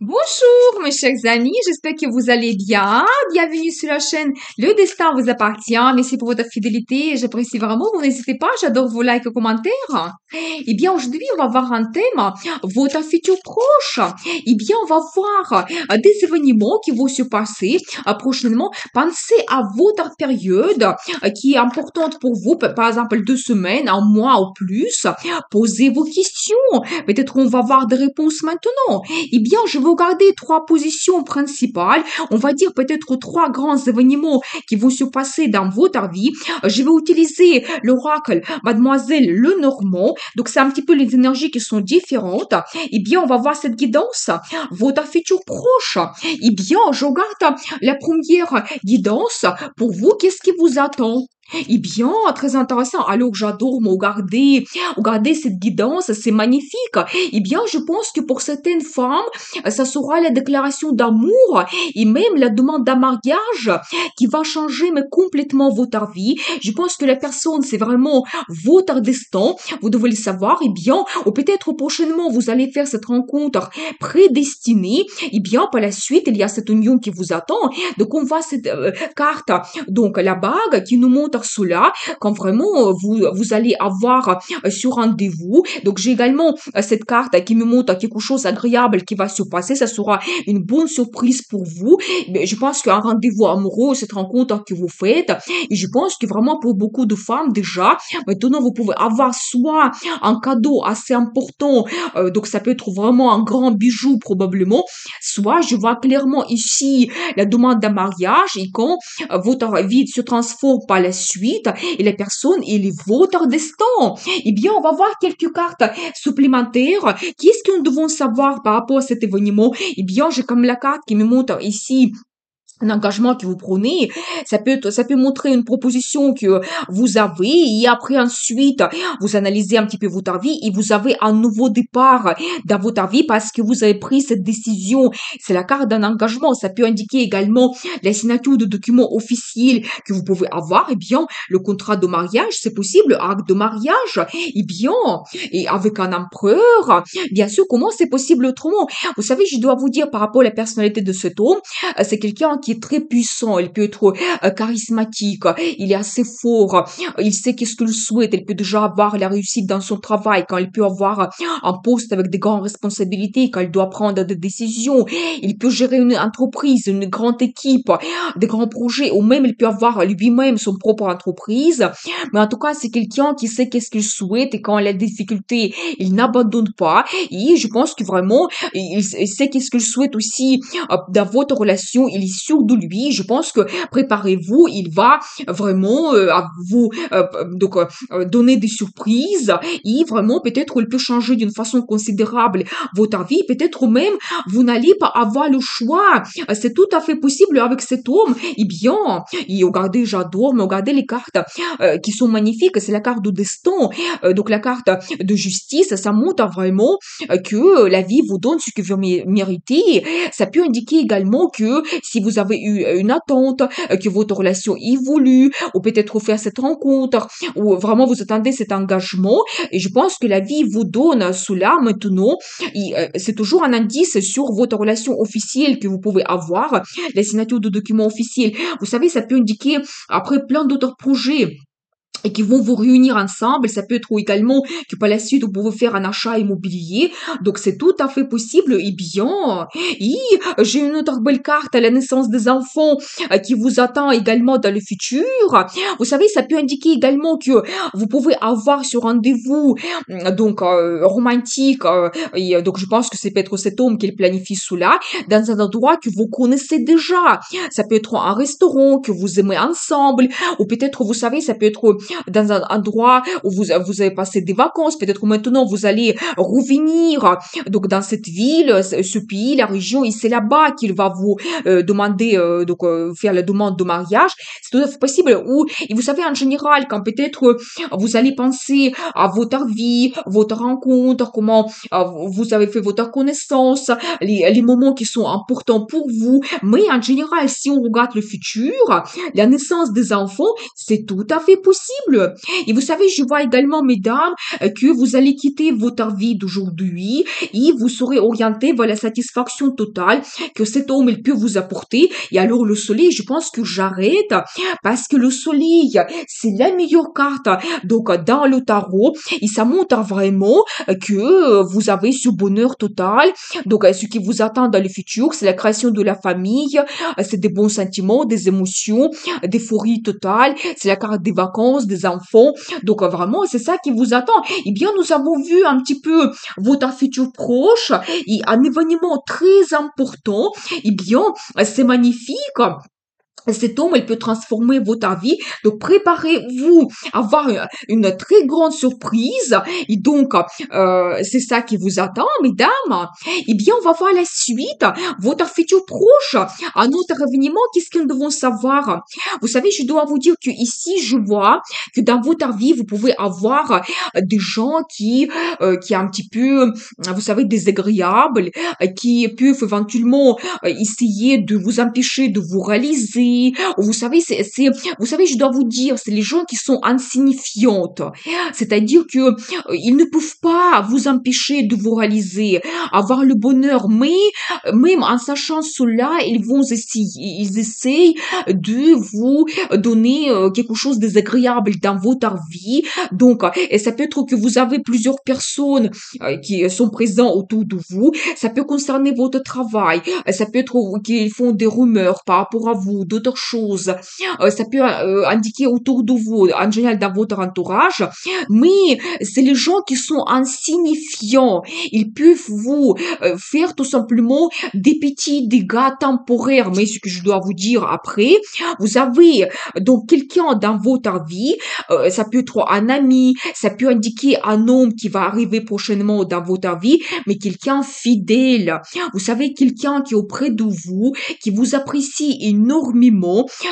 Bonjour mes chers amis, j'espère que vous allez bien. Bienvenue sur la chaîne Le Destin vous appartient. Merci pour votre fidélité, j'apprécie vraiment. Vous n'hésitez pas, j'adore vos likes et commentaires. Eh bien aujourd'hui on va voir un thème, votre futur proche. Eh bien on va voir des événements qui vont se passer prochainement. Pensez à votre période qui est importante pour vous, par exemple 2 semaines, un mois ou plus. Posez vos questions. Peut-être on va voir des réponses maintenant. Eh bien, je vais regarder trois positions principales. On va dire peut-être trois grands événements qui vont se passer dans votre vie. Je vais utiliser l'oracle Mademoiselle Lenormand. Donc, c'est un petit peu les énergies qui sont différentes. Eh bien, on va voir cette guidance. Votre futur proche. Eh bien, je regarde la première guidance. Pour vous, qu'est-ce qui vous attend? Eh bien, très intéressant. Alors, j'adore me regarder cette guidance, c'est magnifique. Eh bien, je pense que pour certaines femmes, ça sera la déclaration d'amour et même la demande d'un mariage qui va changer mais complètement votre vie. Je pense que la personne, c'est vraiment votre destin. Vous devez le savoir. Eh bien, ou peut-être prochainement, vous allez faire cette rencontre prédestinée. Eh bien, par la suite, il y a cette union qui vous attend. Donc, on voit cette carte, donc la bague qui nous montre cela, quand vraiment vous allez avoir ce rendez-vous. Donc, j'ai également cette carte qui me montre quelque chose d'agréable qui va se passer. Ça sera une bonne surprise pour vous. Mais je pense qu'un rendez-vous amoureux, cette rencontre que vous faites, et je pense que vraiment pour beaucoup de femmes déjà, maintenant vous pouvez avoir soit un cadeau assez important, donc ça peut être vraiment un grand bijou probablement, soit je vois clairement ici la demande d'un mariage et quand votre vie se transforme par la suite et la personne, il est votre destin. Eh bien, on va voir quelques cartes supplémentaires. Qu'est-ce que nous devons savoir par rapport à cet événement? Eh bien, j'ai comme la carte qui me montre ici un engagement que vous prenez, ça peut montrer une proposition que vous avez et après ensuite vous analysez un petit peu votre vie et vous avez un nouveau départ dans votre vie parce que vous avez pris cette décision. C'est la carte d'un engagement. Ça peut indiquer également la signature de documents officiels que vous pouvez avoir. Eh bien, le contrat de mariage, c'est possible, acte de mariage. Eh bien, et avec un empereur, bien sûr, comment c'est possible autrement? Vous savez, je dois vous dire par rapport à la personnalité de cet homme, c'est quelqu'un qui est très puissant, il peut être charismatique, il est assez fort, il sait qu'est-ce qu'il souhaite, il peut déjà avoir la réussite dans son travail, quand il peut avoir un poste avec des grandes responsabilités, quand il doit prendre des décisions, il peut gérer une entreprise, une grande équipe, des grands projets, ou même il peut avoir lui-même son propre entreprise, mais en tout cas, c'est quelqu'un qui sait qu'est-ce qu'il souhaite et quand il a des difficultés, il n'abandonne pas, et je pense que vraiment, il sait qu'est-ce qu'il souhaite aussi dans votre relation, il est sûr de lui. Je pense que préparez-vous, il va vraiment à vous donner des surprises et vraiment peut-être il peut changer d'une façon considérable votre vie. Peut-être même vous n'allez pas avoir le choix. C'est tout à fait possible avec cet homme. Eh bien, et regardez, j'adore, mais regardez les cartes qui sont magnifiques. C'est la carte de destin, donc la carte de justice. Ça montre vraiment que la vie vous donne ce que vous méritez. Ça peut indiquer également que si vous avez eu une attente, que votre relation évolue, ou peut-être faire cette rencontre, ou vraiment vous attendez cet engagement, et je pense que la vie vous donne cela maintenant, et c'est toujours un indice sur votre relation officielle que vous pouvez avoir, la signature de documents officiels. Vous savez, ça peut indiquer après plein d'autres projets et qui vont vous réunir ensemble. Ça peut être également que par la suite, vous pouvez faire un achat immobilier. Donc, c'est tout à fait possible. Et bien, et j'ai une autre belle carte à la naissance des enfants qui vous attend également dans le futur. Vous savez, ça peut indiquer également que vous pouvez avoir ce rendez-vous donc romantique. Et donc, je pense que c'est peut-être cet homme qui planifie cela dans un endroit que vous connaissez déjà. Ça peut être un restaurant que vous aimez ensemble ou peut-être, vous savez, ça peut être dans un endroit où vous avez passé des vacances, peut-être maintenant vous allez revenir donc dans cette ville, ce pays, la région, et c'est là-bas qu'il va vous demander faire la demande de mariage. C'est tout à fait possible. Ou et vous savez en général quand peut-être vous allez penser à votre vie, votre rencontre, comment vous avez fait votre connaissance, les moments qui sont importants pour vous. Mais en général, si on regarde le futur, la naissance des enfants, c'est tout à fait possible. possible. Et vous savez, je vois également, mesdames, que vous allez quitter votre vie d'aujourd'hui et vous serez orienté vers la satisfaction totale que cet homme il peut vous apporter. Et alors le soleil, je pense que j'arrête parce que le soleil, c'est la meilleure carte. Donc dans le tarot, et ça montre vraiment que vous avez ce bonheur total. Donc ce qui vous attend dans le futur, c'est la création de la famille, c'est des bons sentiments, des émotions, d'euphorie totale, c'est la carte des vacances, des enfants. Donc vraiment, c'est ça qui vous attend. Eh bien, nous avons vu un petit peu votre futur proche et un événement très important. Eh bien, c'est magnifique. Cet homme, il peut transformer votre vie. Donc, préparez-vous à avoir une très grande surprise. Et donc, c'est ça qui vous attend, mesdames. Eh bien, on va voir la suite. Votre futur proche. Un autre événement, qu'est-ce qu'ils devront savoir? Vous savez, je dois vous dire que ici, je vois que dans votre vie, vous pouvez avoir des gens qui un petit peu, vous savez, désagréables, qui peuvent éventuellement essayer de vous empêcher de vous réaliser. Vous savez, vous savez, je dois vous dire, c'est les gens qui sont insignifiantes. C'est-à-dire que ils ne peuvent pas vous empêcher de vous réaliser, avoir le bonheur, mais même en sachant cela, ils essayent de vous donner quelque chose de désagréable dans votre vie. Donc, et ça peut être que vous avez plusieurs personnes qui sont présentes autour de vous. Ça peut concerner votre travail. Ça peut être qu'ils font des rumeurs par rapport à vous, d'autres choses. Ça peut indiquer autour de vous, en général dans votre entourage. Mais c'est les gens qui sont insignifiants. Ils peuvent vous faire tout simplement des petits dégâts temporaires. Mais ce que je dois vous dire après, vous avez donc quelqu'un dans votre vie, ça peut être un ami, ça peut indiquer un homme qui va arriver prochainement dans votre vie, mais quelqu'un fidèle. Vous savez, quelqu'un qui est auprès de vous, qui vous apprécie énormément,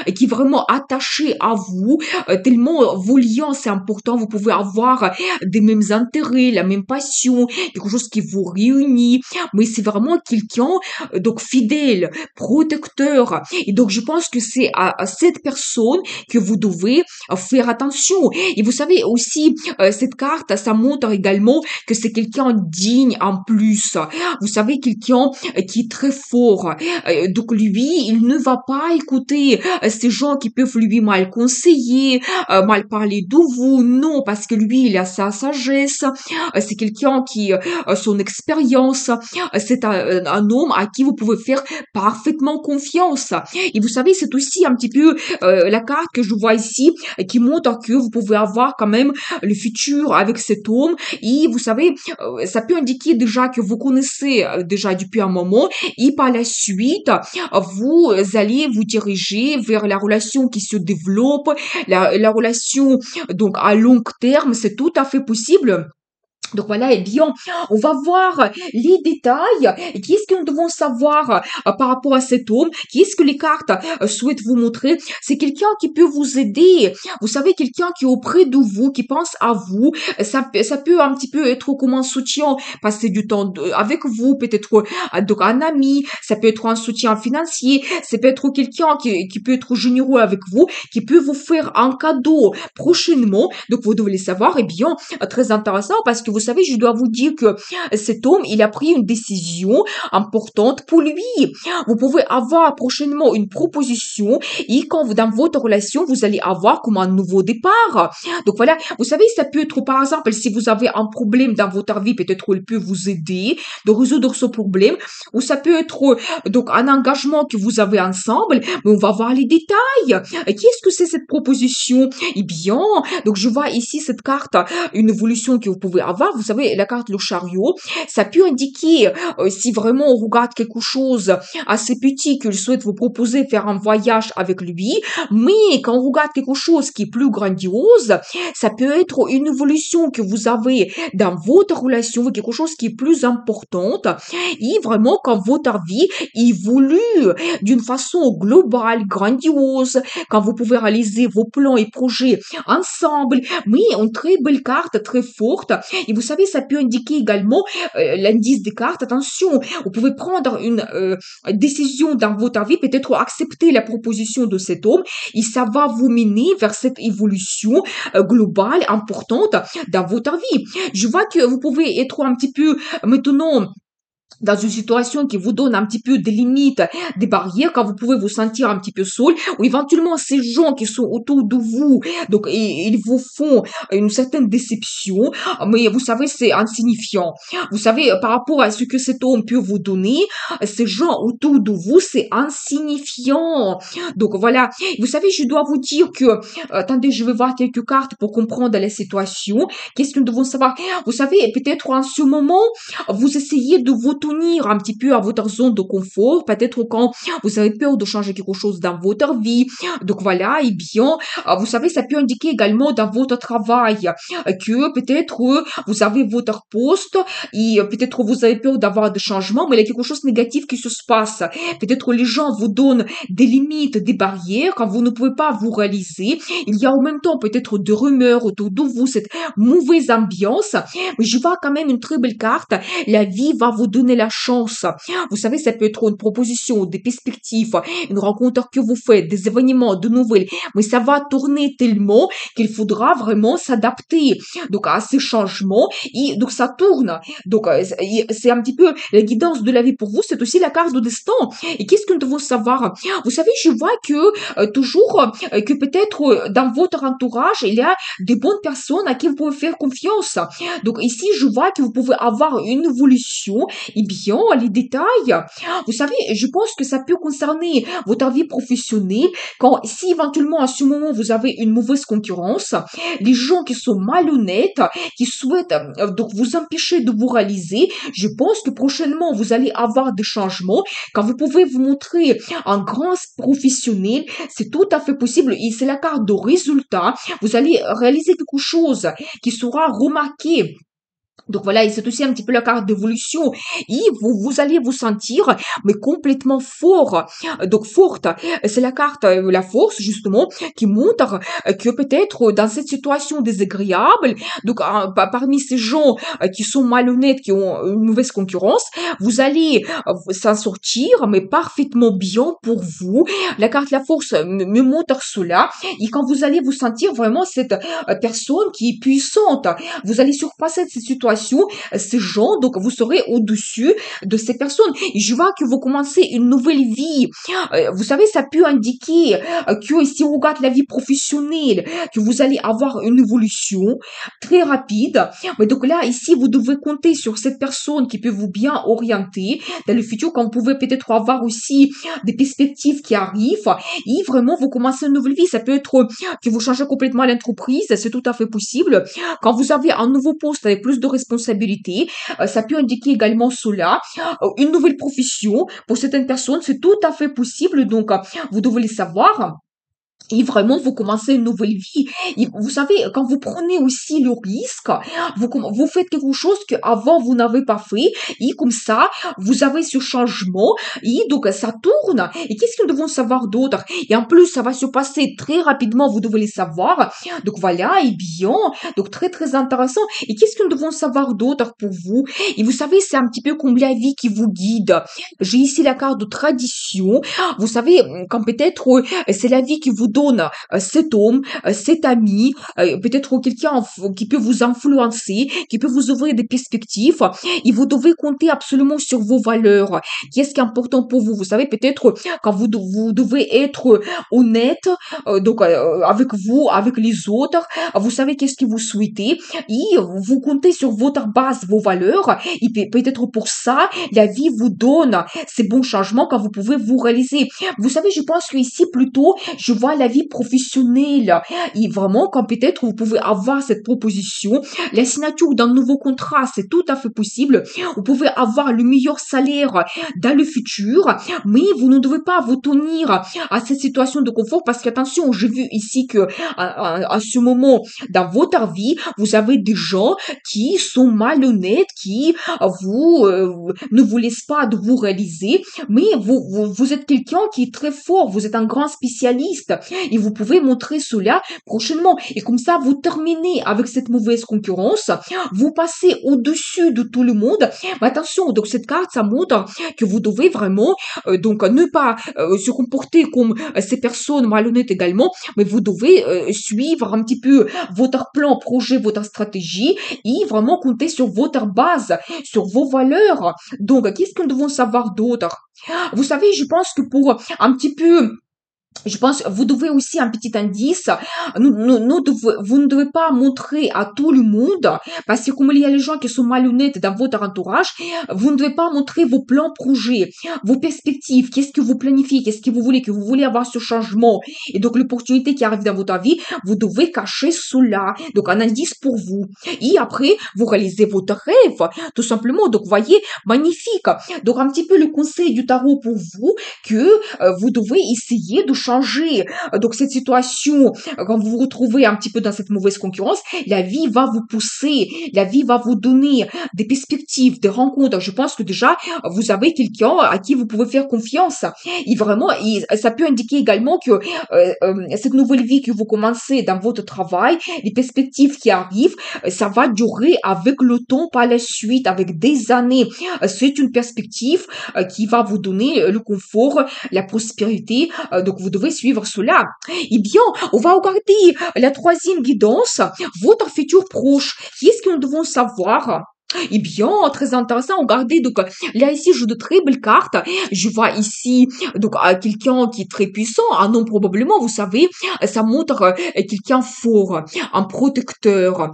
et qui est vraiment attaché à vous, tellement vos liens, c'est important, vous pouvez avoir des mêmes intérêts, la même passion, quelque chose qui vous réunit, mais c'est vraiment quelqu'un, donc fidèle, protecteur. Et donc, je pense que c'est à cette personne que vous devez faire attention. Et vous savez aussi, cette carte, ça montre également que c'est quelqu'un digne en plus. Vous savez, quelqu'un qui est très fort. Donc lui, il ne va pas écouter ces gens qui peuvent lui mal conseiller, mal parler de vous. Non, parce que lui, il a sa sagesse. C'est quelqu'un qui, son expérience, c'est un homme à qui vous pouvez faire parfaitement confiance. Et vous savez, c'est aussi un petit peu la carte que je vois ici qui montre que vous pouvez avoir quand même le futur avec cet homme. Et vous savez, ça peut indiquer déjà que vous connaissez déjà depuis un moment et par la suite, vous allez vous diriger vers la relation qui se développe, la relation donc à long terme, c'est tout à fait possible. Donc voilà, eh bien, on va voir les détails. Qu'est-ce que nous devons savoir par rapport à cet homme? Qu'est-ce que les cartes souhaitent vous montrer? C'est quelqu'un qui peut vous aider. Vous savez, quelqu'un qui est auprès de vous, qui pense à vous. Ça peut un petit peu être comme un soutien, passer du temps avec vous, peut-être donc un ami. Ça peut être un soutien financier. Ça peut être quelqu'un qui peut être généreux avec vous, qui peut vous faire un cadeau prochainement. Donc vous devez le savoir. Eh bien, très intéressant parce que vous savez, je dois vous dire que cet homme, il a pris une décision importante pour lui. Vous pouvez avoir prochainement une proposition et quand dans votre relation, vous allez avoir comme un nouveau départ. Donc voilà, vous savez, ça peut être par exemple, si vous avez un problème dans votre vie, peut-être il peut vous aider de résoudre ce problème, ou ça peut être donc un engagement que vous avez ensemble, mais on va voir les détails. Qu'est-ce que c'est cette proposition? Eh bien, donc je vois ici cette carte, une évolution que vous pouvez avoir. Vous savez, la carte le chariot, ça peut indiquer si vraiment on regarde quelque chose assez petit qu'il souhaite vous proposer faire un voyage avec lui, mais quand on regarde quelque chose qui est plus grandiose, ça peut être une évolution que vous avez dans votre relation, quelque chose qui est plus importante, et vraiment quand votre vie évolue d'une façon globale, grandiose, quand vous pouvez réaliser vos plans et projets ensemble, mais une très belle carte, très forte, et vous vous savez, ça peut indiquer également l'indice des cartes. Attention, vous pouvez prendre une décision dans votre vie, peut-être accepter la proposition de cet homme, et ça va vous mener vers cette évolution globale, importante dans votre vie. Je vois que vous pouvez être un petit peu maintenant dans une situation qui vous donne un petit peu des limites, des barrières, quand vous pouvez vous sentir un petit peu seul, ou éventuellement ces gens qui sont autour de vous, donc ils vous font une certaine déception, mais vous savez, c'est insignifiant. Vous savez, par rapport à ce que cet homme peut vous donner, ces gens autour de vous, c'est insignifiant. Donc voilà, vous savez, je dois vous dire que, attendez, je vais voir quelques cartes pour comprendre la situation. Qu'est-ce que nous devons savoir? Vous savez, peut-être en ce moment, vous essayez de vous tenir un petit peu à votre zone de confort, peut-être quand vous avez peur de changer quelque chose dans votre vie. Donc voilà, et bien, vous savez, ça peut indiquer également dans votre travail que peut-être vous avez votre poste et peut-être vous avez peur d'avoir des changements, mais il y a quelque chose de négatif qui se passe. Peut-être les gens vous donnent des limites, des barrières quand vous ne pouvez pas vous réaliser. Il y a en même temps peut-être des rumeurs autour de vous, cette mauvaise ambiance, mais je vois quand même une très belle carte. La vie va vous donner la chance. Vous savez, ça peut être une proposition, des perspectives, une rencontre que vous faites, des événements, de nouvelles, mais ça va tourner tellement qu'il faudra vraiment s'adapter donc à ces changements et donc ça tourne. Donc c'est un petit peu la guidance de la vie pour vous, c'est aussi la carte du destin. Et qu'est-ce que nous devons savoir? Vous savez, je vois que toujours que peut-être dans votre entourage, il y a des bonnes personnes à qui vous pouvez faire confiance. Donc ici, je vois que vous pouvez avoir une évolution. Eh bien, les détails, vous savez, je pense que ça peut concerner votre vie professionnelle. Quand, si éventuellement à ce moment vous avez une mauvaise concurrence, les gens qui sont malhonnêtes, qui souhaitent donc vous empêcher de vous réaliser, je pense que prochainement vous allez avoir des changements. Quand vous pouvez vous montrer un grand professionnel, c'est tout à fait possible et c'est la carte de résultat. Vous allez réaliser quelque chose qui sera remarqué. Donc voilà, et c'est aussi un petit peu la carte d'évolution. Et vous allez vous sentir, mais complètement fort. Donc forte, c'est la carte, la force, justement, qui montre que peut-être dans cette situation désagréable, donc parmi ces gens qui sont malhonnêtes, qui ont une mauvaise concurrence, vous allez s'en sortir, mais parfaitement bien pour vous. La carte la force me montre cela. Et quand vous allez vous sentir vraiment cette personne qui est puissante, vous allez surpasser cette situation, ces gens, donc vous serez au-dessus de ces personnes. Et je vois que vous commencez une nouvelle vie. Vous savez, ça peut indiquer que si on regarde la vie professionnelle, que vous allez avoir une évolution très rapide. Mais donc là, ici, vous devez compter sur cette personne qui peut vous bien orienter dans le futur, quand vous pouvez peut-être avoir aussi des perspectives qui arrivent. Et vraiment, vous commencez une nouvelle vie. Ça peut être que vous changez complètement l'entreprise, c'est tout à fait possible. Quand vous avez un nouveau poste avec plus de responsabilités, ça peut indiquer également cela. Une nouvelle profession, pour certaines personnes, c'est tout à fait possible. Donc, vous devez le savoir. Et vraiment, vous commencez une nouvelle vie. Et vous savez, quand vous prenez aussi le risque, vous faites quelque chose que avant vous n'avez pas fait. Et comme ça, vous avez ce changement. Et donc, ça tourne. Et qu'est-ce que nous devons savoir d'autre? Et en plus, ça va se passer très rapidement. Vous devez le savoir. Donc, voilà. Et bien. Donc, très, très intéressant. Et qu'est-ce que nous devons savoir d'autre pour vous? Et vous savez, c'est un petit peu comme la vie qui vous guide. J'ai ici la carte de tradition. Vous savez, quand peut-être c'est la vie qui vous donne cet homme, cet ami, peut-être quelqu'un qui peut vous influencer, qui peut vous ouvrir des perspectives, et vous devez compter absolument sur vos valeurs. Qu'est-ce qui est important pour vous? Vous savez, peut-être quand vous devez être honnête, donc avec vous, avec les autres, vous savez qu'est-ce que vous souhaitez, et vous comptez sur votre base, vos valeurs, et peut-être pour ça, la vie vous donne ces bons changements quand vous pouvez vous réaliser. Vous savez, je pense que ici plutôt, je vois la vie professionnelle. Et vraiment, quand peut-être vous pouvez avoir cette proposition, la signature d'un nouveau contrat, c'est tout à fait possible. Vous pouvez avoir le meilleur salaire dans le futur, mais vous ne devez pas vous tenir à cette situation de confort parce qu'attention, j'ai vu ici que à ce moment dans votre vie, vous avez des gens qui sont malhonnêtes, qui ne vous laissent pas de vous réaliser, mais vous êtes quelqu'un qui est très fort, vous êtes un grand spécialiste et vous pouvez montrer cela prochainement. Et comme ça, vous terminez avec cette mauvaise concurrence, vous passez au-dessus de tout le monde. Mais attention, donc cette carte, ça montre que vous devez vraiment donc ne pas se comporter comme ces personnes malhonnêtes également, mais vous devez suivre un petit peu votre plan, projet, votre stratégie et vraiment compter sur votre base, sur vos valeurs. Donc, qu'est-ce que nous devons savoir d'autre? Vous savez, je pense que pour un petit peu je pense, vous devez aussi un petit indice. Vous ne devez pas montrer à tout le monde, parce que comme il y a les gens qui sont malhonnêtes dans votre entourage, vous ne devez pas montrer vos plans, projets, vos perspectives, qu'est-ce que vous planifiez, qu'est-ce que vous voulez avoir ce changement. Et donc, l'opportunité qui arrive dans votre vie, vous devez cacher cela. Donc, un indice pour vous. Et après, vous réalisez votre rêve, tout simplement. Donc, voyez, magnifique. Donc, un petit peu le conseil du tarot pour vous, que vous devez essayer de changer donc cette situation quand vous vous retrouvez un petit peu dans cette mauvaise concurrence. La vie va vous pousser, la vie va vous donner des perspectives, des rencontres. Je pense que déjà vous avez quelqu'un à qui vous pouvez faire confiance et vraiment ça peut indiquer également que cette nouvelle vie que vous commencez dans votre travail, les perspectives qui arrivent, ça va durer avec le temps par la suite, avec des années. C'est une perspective qui va vous donner le confort, la prospérité. Donc, vous devez suivre cela. Eh bien, on va regarder la troisième guidance, votre futur proche. Qu'est-ce que nous devons savoir? Eh bien, très intéressant. Regardez, donc là ici, je joue de très belles cartes. Je vois ici donc quelqu'un qui est très puissant, un homme probablement. Vous savez, ça montre quelqu'un fort, un protecteur,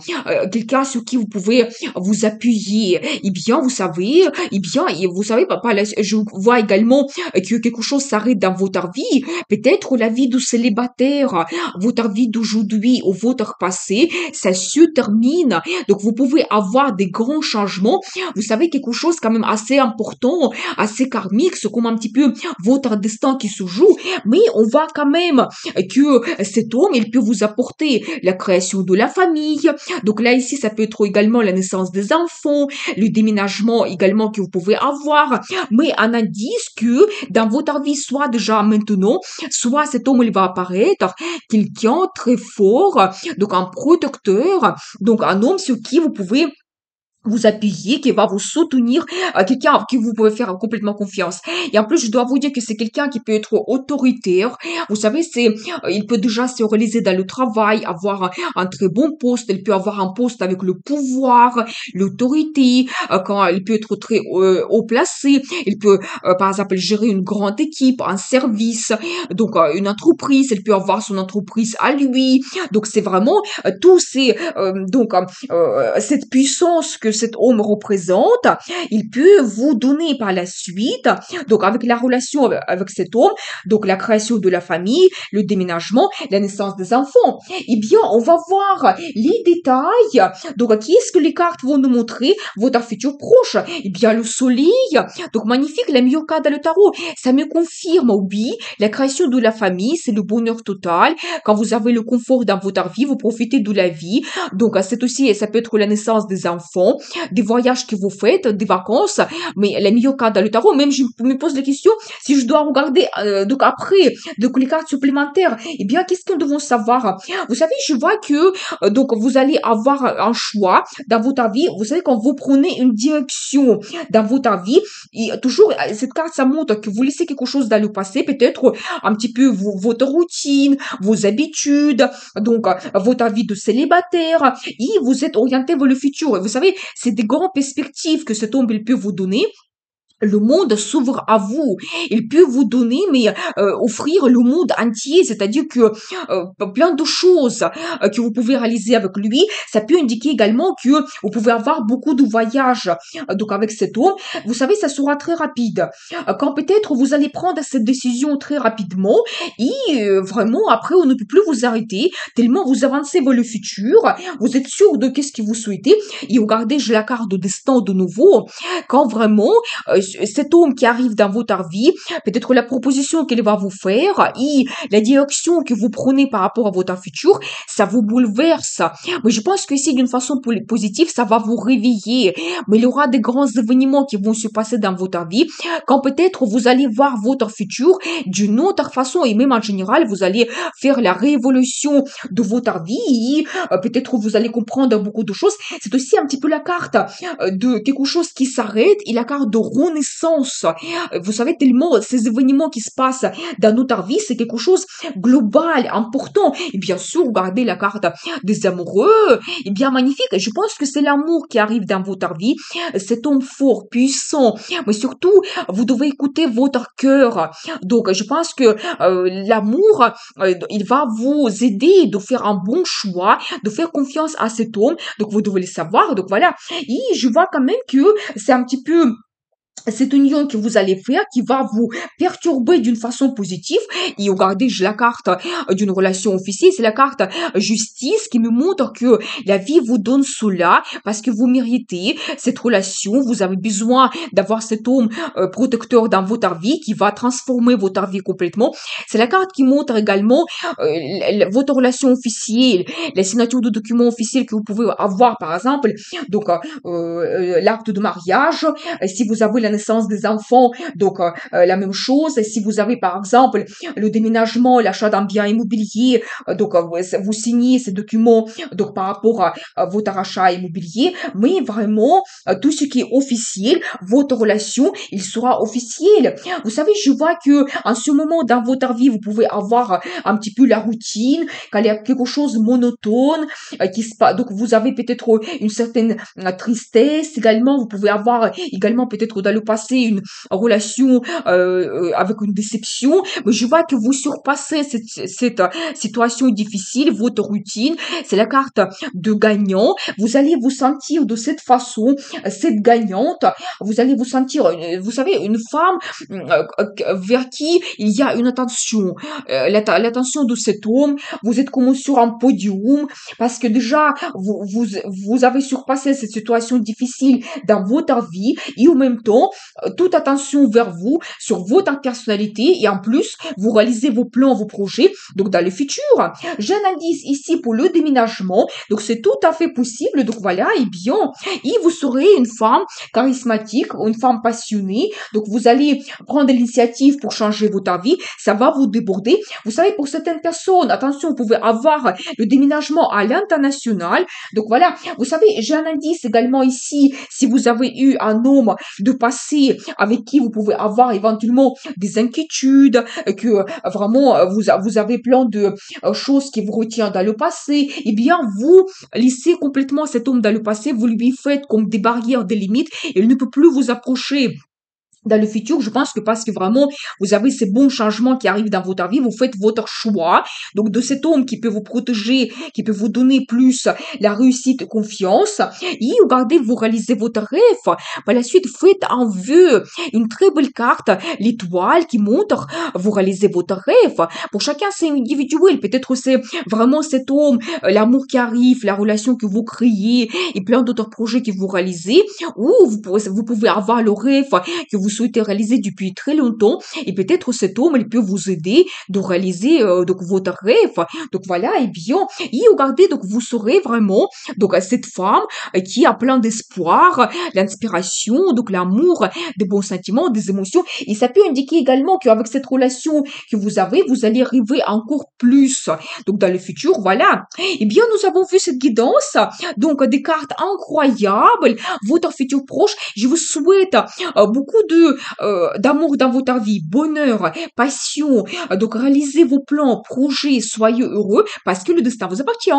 quelqu'un sur qui vous pouvez vous appuyer. Vous savez, papa, là, je vois également que quelque chose s'arrête dans votre vie. Peut-être la vie du célibataire, votre vie d'aujourd'hui ou votre passé, ça se termine. Donc, vous pouvez avoir des grands changements. Vous savez, quelque chose quand même assez important, assez karmique, c'est comme un petit peu votre destin qui se joue. Mais on voit quand même que cet homme, il peut vous apporter la création de la famille. Donc là, ici, ça peut être également la naissance des enfants, le déménagement également que vous pouvez avoir. Mais un indice que dans votre vie, soit déjà maintenant, soit cet homme, il va apparaître quelqu'un très fort, donc un protecteur, donc un homme sur qui vous pouvez vous appuyer, qui va vous soutenir, quelqu'un à qui vous pouvez faire complètement confiance. Et en plus, je dois vous dire que c'est quelqu'un qui peut être autoritaire. Vous savez, il peut déjà se réaliser dans le travail, avoir un très bon poste. Il peut avoir un poste avec le pouvoir, l'autorité, quand il peut être très haut placé. Il peut, par exemple, gérer une grande équipe, un service, donc une entreprise. Il peut avoir son entreprise à lui. Donc, c'est vraiment tous ces, cette puissance que cet homme représente, il peut vous donner par la suite, donc avec la relation avec cet homme, donc la création de la famille, le déménagement, la naissance des enfants. Eh bien, on va voir les détails. Donc, qu'est-ce que les cartes vont nous montrer? Votre futur proche. Eh bien, le soleil. Donc, magnifique, la meilleure carte dans le tarot. Ça me confirme, oui, la création de la famille, c'est le bonheur total. Quand vous avez le confort dans votre vie, vous profitez de la vie. Donc, c'est aussi, ça peut être la naissance des enfants, des voyages que vous faites, des vacances, mais les meilleures cartes dans le tarot, même je me pose la question, si je dois regarder, donc après, donc les cartes supplémentaires, eh bien, qu'est-ce que nous devons savoir? Vous savez, je vois que, donc, vous allez avoir un choix dans votre vie. Vous savez, quand vous prenez une direction dans votre vie, et toujours, cette carte, ça montre que vous laissez quelque chose dans le passé, peut-être un petit peu votre routine, vos habitudes, donc, votre vie de célibataire, et vous êtes orienté vers le futur. Et vous savez, c'est des grandes perspectives que cet homme il peut vous donner. Le monde s'ouvre à vous. Il peut vous donner, mais offrir le monde entier, c'est-à-dire que plein de choses que vous pouvez réaliser avec lui. Ça peut indiquer également que vous pouvez avoir beaucoup de voyages. Donc avec cet homme, vous savez, ça sera très rapide. Quand peut-être vous allez prendre cette décision très rapidement et vraiment après on ne peut plus vous arrêter tellement vous avancez vers le futur. Vous êtes sûr de qu'est-ce que vous souhaitez et regardez, j'ai la carte de destin de nouveau. Quand vraiment cet homme qui arrive dans votre vie, peut-être la proposition qu'il va vous faire et la direction que vous prenez par rapport à votre futur, ça vous bouleverse. Mais je pense que ici, d'une façon positive, ça va vous réveiller. Mais il y aura des grands événements qui vont se passer dans votre vie quand peut-être vous allez voir votre futur d'une autre façon et même en général, vous allez faire la révolution de votre vie et peut-être vous allez comprendre beaucoup de choses. C'est aussi un petit peu la carte de quelque chose qui s'arrête et la carte de renaissance. Vous savez, tellement ces événements qui se passent dans notre vie, c'est quelque chose global, important. Et bien sûr, regardez la carte des amoureux, et bien magnifique. Je pense que c'est l'amour qui arrive dans votre vie, cet homme fort, puissant. Mais surtout, vous devez écouter votre cœur. Donc, je pense que l'amour, il va vous aider de faire un bon choix, de faire confiance à cet homme. Donc, vous devez le savoir. Donc, voilà. Et je vois quand même que c'est un petit peu cette union que vous allez faire qui va vous perturber d'une façon positive. Et regardez, j'ai la carte d'une relation officielle, c'est la carte justice qui me montre que la vie vous donne cela parce que vous méritez cette relation. Vous avez besoin d'avoir cet homme protecteur dans votre vie qui va transformer votre vie complètement. C'est la carte qui montre également votre relation officielle, la signature de documents officiels que vous pouvez avoir, par exemple, donc l'acte de mariage, si vous avez la naissance des enfants, donc la même chose. Si vous avez par exemple le déménagement, l'achat d'un bien immobilier, donc vous signez ces documents donc par rapport à votre achat immobilier, mais vraiment tout ce qui est officiel, votre relation, il sera officiel. Vous savez, je vois que en ce moment dans votre vie, vous pouvez avoir un petit peu la routine, quand il y a quelque chose de monotone qui se passe. Donc vous avez peut-être une certaine tristesse également. Vous pouvez avoir également peut-être dans le passé une relation avec une déception, mais je vois que vous surpassez cette situation difficile, votre routine, c'est la carte de gagnant, vous allez vous sentir de cette façon, cette gagnante, vous allez vous sentir, vous savez, une femme vers qui il y a une attention, l'attention de cet homme, vous êtes comme sur un podium, parce que déjà, vous avez surpassé cette situation difficile dans votre vie, et en même temps, toute attention vers vous, sur votre personnalité, et en plus, vous réalisez vos plans, vos projets, donc dans le futur. J'ai un indice ici pour le déménagement, donc c'est tout à fait possible, donc voilà, et bien, et vous serez une femme charismatique, une femme passionnée, donc vous allez prendre l'initiative pour changer votre vie, ça va vous déborder. Vous savez, pour certaines personnes, attention, vous pouvez avoir le déménagement à l'international, donc voilà, vous savez, j'ai un indice également ici, si vous avez eu un homme de passé avec qui vous pouvez avoir éventuellement des inquiétudes, que vraiment vous avez plein de choses qui vous retiennent dans le passé, eh bien vous laissez complètement cet homme dans le passé, vous lui faites comme des barrières, des limites, et il ne peut plus vous approcher dans le futur. Je pense que parce que vraiment, vous avez ces bons changements qui arrivent dans votre vie, vous faites votre choix, donc de cet homme qui peut vous protéger, qui peut vous donner plus la réussite et confiance, et regardez, vous réalisez votre rêve. Par la suite, faites un vœu, une très belle carte, l'étoile qui montre, vous réalisez votre rêve. Pour chacun, c'est individuel, peut-être c'est vraiment cet homme, l'amour qui arrive, la relation que vous créez, et plein d'autres projets que vous réalisez, ou vous pouvez avoir le rêve que vous souhaitez réaliser depuis très longtemps, et peut-être cet homme, il peut vous aider de réaliser donc votre rêve. Donc voilà, et bien, et regardez, donc vous serez vraiment donc cette femme qui a plein d'espoir, l'inspiration, donc l'amour, des bons sentiments, des émotions, et ça peut indiquer également qu'avec cette relation que vous avez, vous allez arriver encore plus. Donc dans le futur, voilà. Et bien, nous avons vu cette guidance, donc des cartes incroyables, votre futur proche. Je vous souhaite beaucoup d'amour dans votre vie, bonheur, passion. Donc réalisez vos plans, projets, soyez heureux parce que le destin vous appartient.